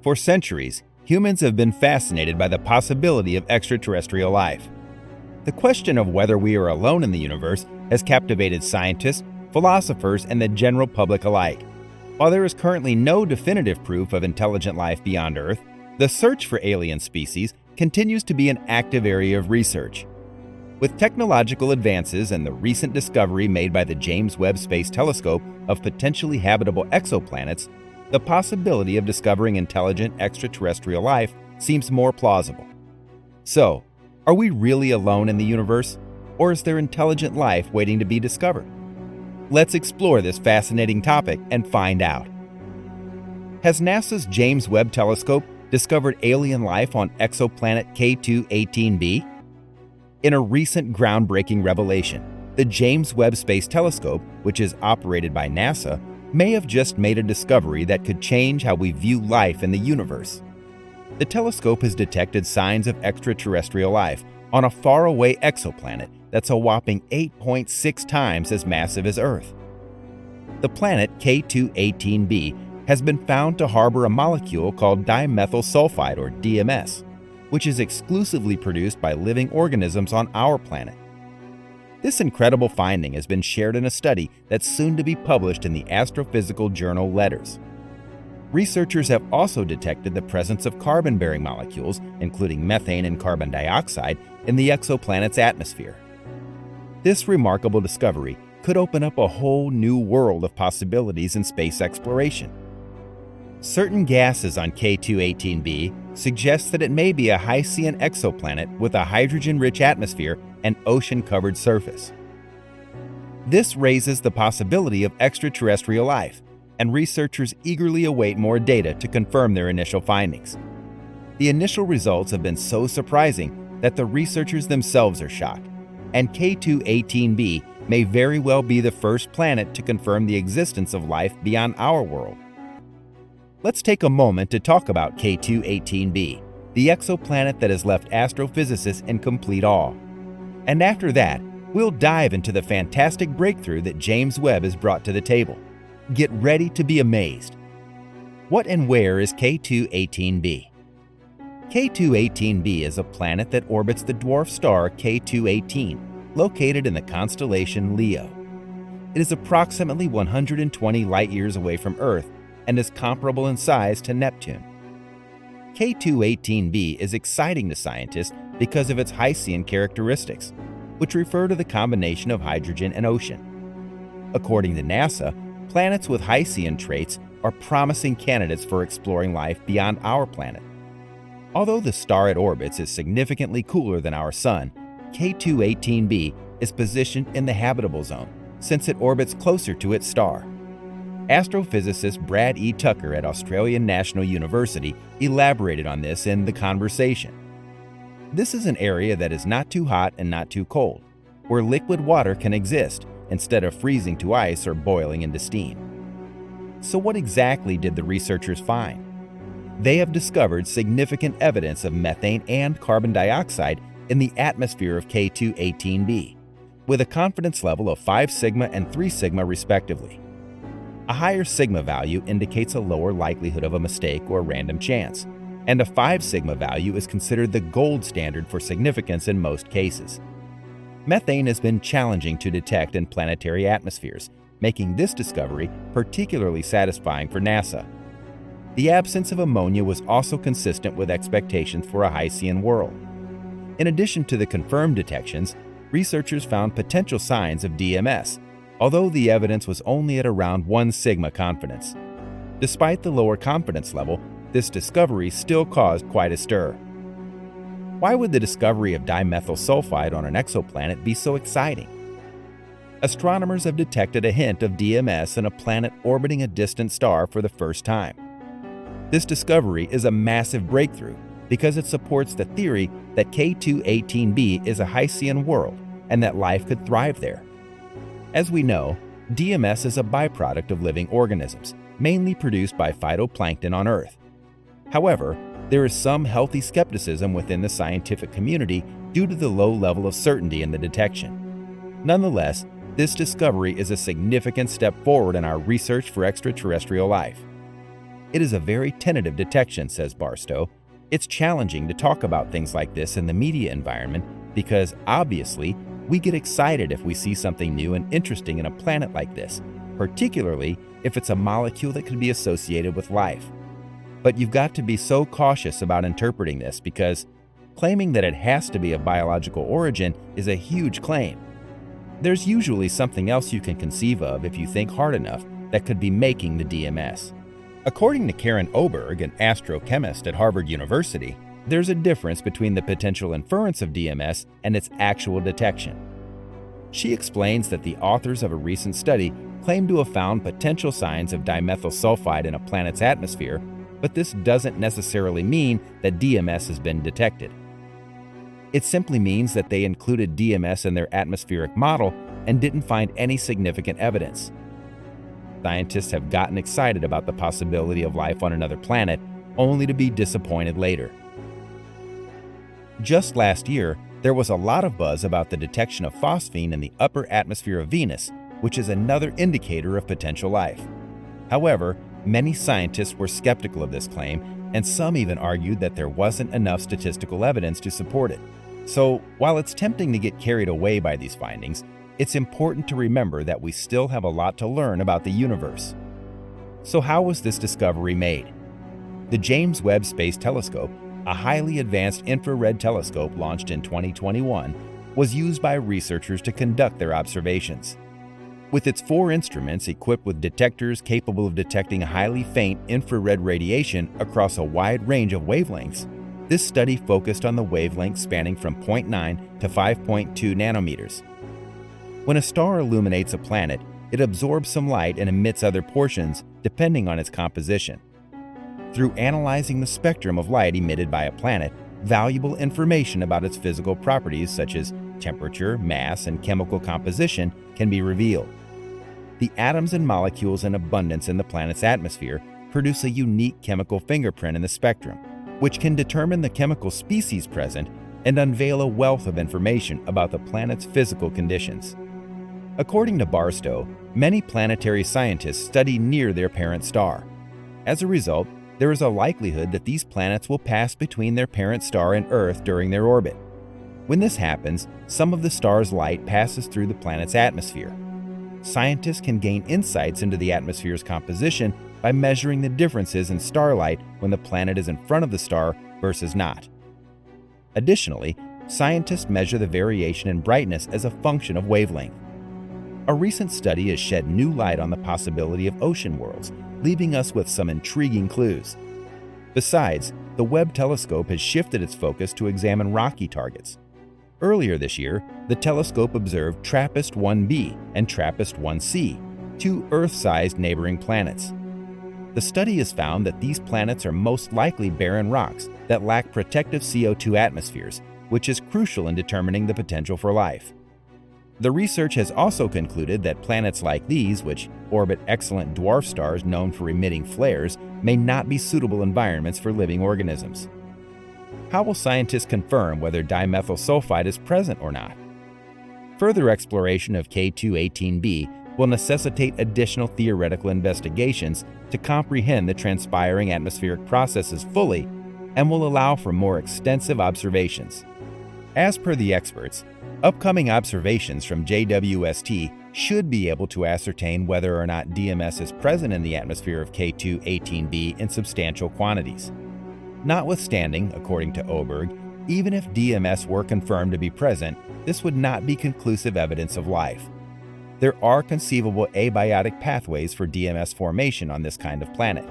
For centuries, humans have been fascinated by the possibility of extraterrestrial life. The question of whether we are alone in the universe has captivated scientists, philosophers, and the general public alike. While there is currently no definitive proof of intelligent life beyond Earth, the search for alien species continues to be an active area of research. With technological advances and the recent discovery made by the James Webb Space Telescope of potentially habitable exoplanets, the possibility of discovering intelligent extraterrestrial life seems more plausible. So, are we really alone in the universe, or is there intelligent life waiting to be discovered? Let's explore this fascinating topic and find out. Has NASA's James Webb Telescope discovered alien life on exoplanet K2-18b? In a recent groundbreaking revelation, the James Webb Space Telescope, which is operated by NASA, may have just made a discovery that could change how we view life in the universe. The telescope has detected signs of extraterrestrial life on a faraway exoplanet that's a whopping 8.6 times as massive as Earth. The planet K2-18b has been found to harbor a molecule called dimethyl sulfide, or DMS, which is exclusively produced by living organisms on our planet. This incredible finding has been shared in a study that's soon to be published in the astrophysical journal Letters. Researchers have also detected the presence of carbon-bearing molecules, including methane and carbon dioxide, in the exoplanet's atmosphere. This remarkable discovery could open up a whole new world of possibilities in space exploration. Certain gases on K2-18b suggest that it may be a Hycean exoplanet with a hydrogen-rich atmosphere and ocean-covered surface. This raises the possibility of extraterrestrial life, and researchers eagerly await more data to confirm their initial findings. The initial results have been so surprising that the researchers themselves are shocked, and K2-18b may very well be the first planet to confirm the existence of life beyond our world. Let's take a moment to talk about K2-18b, the exoplanet that has left astrophysicists in complete awe. And after that, we'll dive into the fantastic breakthrough that James Webb has brought to the table. Get ready to be amazed. What and where is K2-18b? K2-18b is a planet that orbits the dwarf star K2-18, located in the constellation Leo. It is approximately 120 light-years away from Earth and is comparable in size to Neptune. K2-18b is exciting to scientists because of its Hycean characteristics, which refer to the combination of hydrogen and ocean. According to NASA, planets with Hycean traits are promising candidates for exploring life beyond our planet. Although the star it orbits is significantly cooler than our Sun, K2-18b is positioned in the habitable zone since it orbits closer to its star. Astrophysicist Brad E. Tucker at Australian National University elaborated on this in The Conversation. This is an area that is not too hot and not too cold, where liquid water can exist instead of freezing to ice or boiling into steam. So what exactly did the researchers find? They have discovered significant evidence of methane and carbon dioxide in the atmosphere of K2-18b, with a confidence level of 5 sigma and 3 sigma respectively. A higher sigma value indicates a lower likelihood of a mistake or random chance, and a 5 sigma value is considered the gold standard for significance in most cases. Methane has been challenging to detect in planetary atmospheres, making this discovery particularly satisfying for NASA. The absence of ammonia was also consistent with expectations for a Hycean world. In addition to the confirmed detections, researchers found potential signs of DMS, although the evidence was only at around 1 sigma confidence. Despite the lower confidence level, this discovery still caused quite a stir. Why would the discovery of dimethyl sulfide on an exoplanet be so exciting? Astronomers have detected a hint of DMS in a planet orbiting a distant star for the first time. This discovery is a massive breakthrough because it supports the theory that K2-18b is a Hycean world and that life could thrive there. As we know, DMS is a byproduct of living organisms, mainly produced by phytoplankton on Earth. However, there is some healthy skepticism within the scientific community due to the low level of certainty in the detection. Nonetheless, this discovery is a significant step forward in our research for extraterrestrial life. It is a very tentative detection, says Barstow. It's challenging to talk about things like this in the media environment because, obviously, we get excited if we see something new and interesting in a planet like this, particularly if it's a molecule that could be associated with life. But you've got to be so cautious about interpreting this because claiming that it has to be of biological origin is a huge claim. There's usually something else you can conceive of if you think hard enough that could be making the DMS. According to Karen Oberg, an astrochemist at Harvard University, there's a difference between the potential inference of DMS and its actual detection. She explains that the authors of a recent study claim to have found potential signs of dimethyl sulfide in a planet's atmosphere, but this doesn't necessarily mean that DMS has been detected. It simply means that they included DMS in their atmospheric model and didn't find any significant evidence. Scientists have gotten excited about the possibility of life on another planet, only to be disappointed later. Just last year, there was a lot of buzz about the detection of phosphine in the upper atmosphere of Venus, which is another indicator of potential life. However, many scientists were skeptical of this claim, and some even argued that there wasn't enough statistical evidence to support it. So, while it's tempting to get carried away by these findings, it's important to remember that we still have a lot to learn about the universe. So how was this discovery made? The James Webb Space Telescope, a highly advanced infrared telescope launched in 2021, was used by researchers to conduct their observations. With its 4 instruments equipped with detectors capable of detecting highly faint infrared radiation across a wide range of wavelengths, this study focused on the wavelengths spanning from 0.9 to 5.2 nanometers. When a star illuminates a planet, it absorbs some light and emits other portions depending on its composition. Through analyzing the spectrum of light emitted by a planet, valuable information about its physical properties such as temperature, mass, and chemical composition can be revealed. The atoms and molecules in abundance in the planet's atmosphere produce a unique chemical fingerprint in the spectrum, which can determine the chemical species present and unveil a wealth of information about the planet's physical conditions. According to Barstow, many planetary scientists study near their parent star. As a result, there is a likelihood that these planets will pass between their parent star and Earth during their orbit. When this happens, some of the star's light passes through the planet's atmosphere. Scientists can gain insights into the atmosphere's composition by measuring the differences in starlight when the planet is in front of the star versus not. Additionally, scientists measure the variation in brightness as a function of wavelength. A recent study has shed new light on the possibility of ocean worlds, leaving us with some intriguing clues. Besides, the Webb telescope has shifted its focus to examine rocky targets. Earlier this year, the telescope observed TRAPPIST-1b and TRAPPIST-1c, 2 Earth-sized neighboring planets. The study has found that these planets are most likely barren rocks that lack protective CO2 atmospheres, which is crucial in determining the potential for life. The research has also concluded that planets like these, which orbit excellent dwarf stars known for emitting flares, may not be suitable environments for living organisms. How will scientists confirm whether dimethyl sulfide is present or not? Further exploration of K2-18b will necessitate additional theoretical investigations to comprehend the transpiring atmospheric processes fully and will allow for more extensive observations. As per the experts, upcoming observations from JWST should be able to ascertain whether or not DMS is present in the atmosphere of K2-18b in substantial quantities. Notwithstanding, according to Oberg, even if DMS were confirmed to be present, this would not be conclusive evidence of life. There are conceivable abiotic pathways for DMS formation on this kind of planet.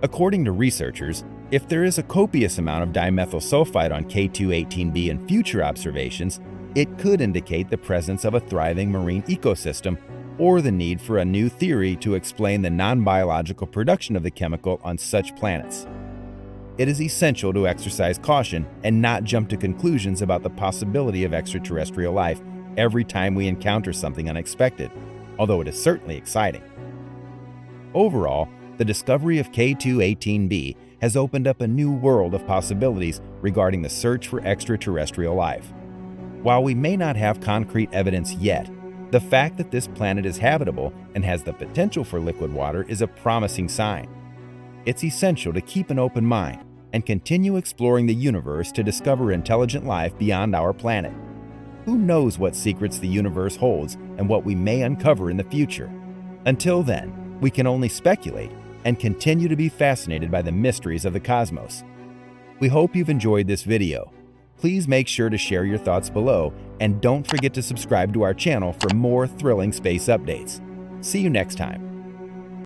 According to researchers, if there is a copious amount of dimethyl sulfide on K2-18b in future observations, it could indicate the presence of a thriving marine ecosystem or the need for a new theory to explain the non-biological production of the chemical on such planets. It is essential to exercise caution and not jump to conclusions about the possibility of extraterrestrial life every time we encounter something unexpected, although it is certainly exciting. Overall, the discovery of K2-18b has opened up a new world of possibilities regarding the search for extraterrestrial life. While we may not have concrete evidence yet, the fact that this planet is habitable and has the potential for liquid water is a promising sign. it's essential to keep an open mind and continue exploring the universe to discover intelligent life beyond our planet. Who knows what secrets the universe holds and what we may uncover in the future? Until then, we can only speculate and continue to be fascinated by the mysteries of the cosmos. We hope you've enjoyed this video. Please make sure to share your thoughts below and don't forget to subscribe to our channel for more thrilling space updates. See you next time.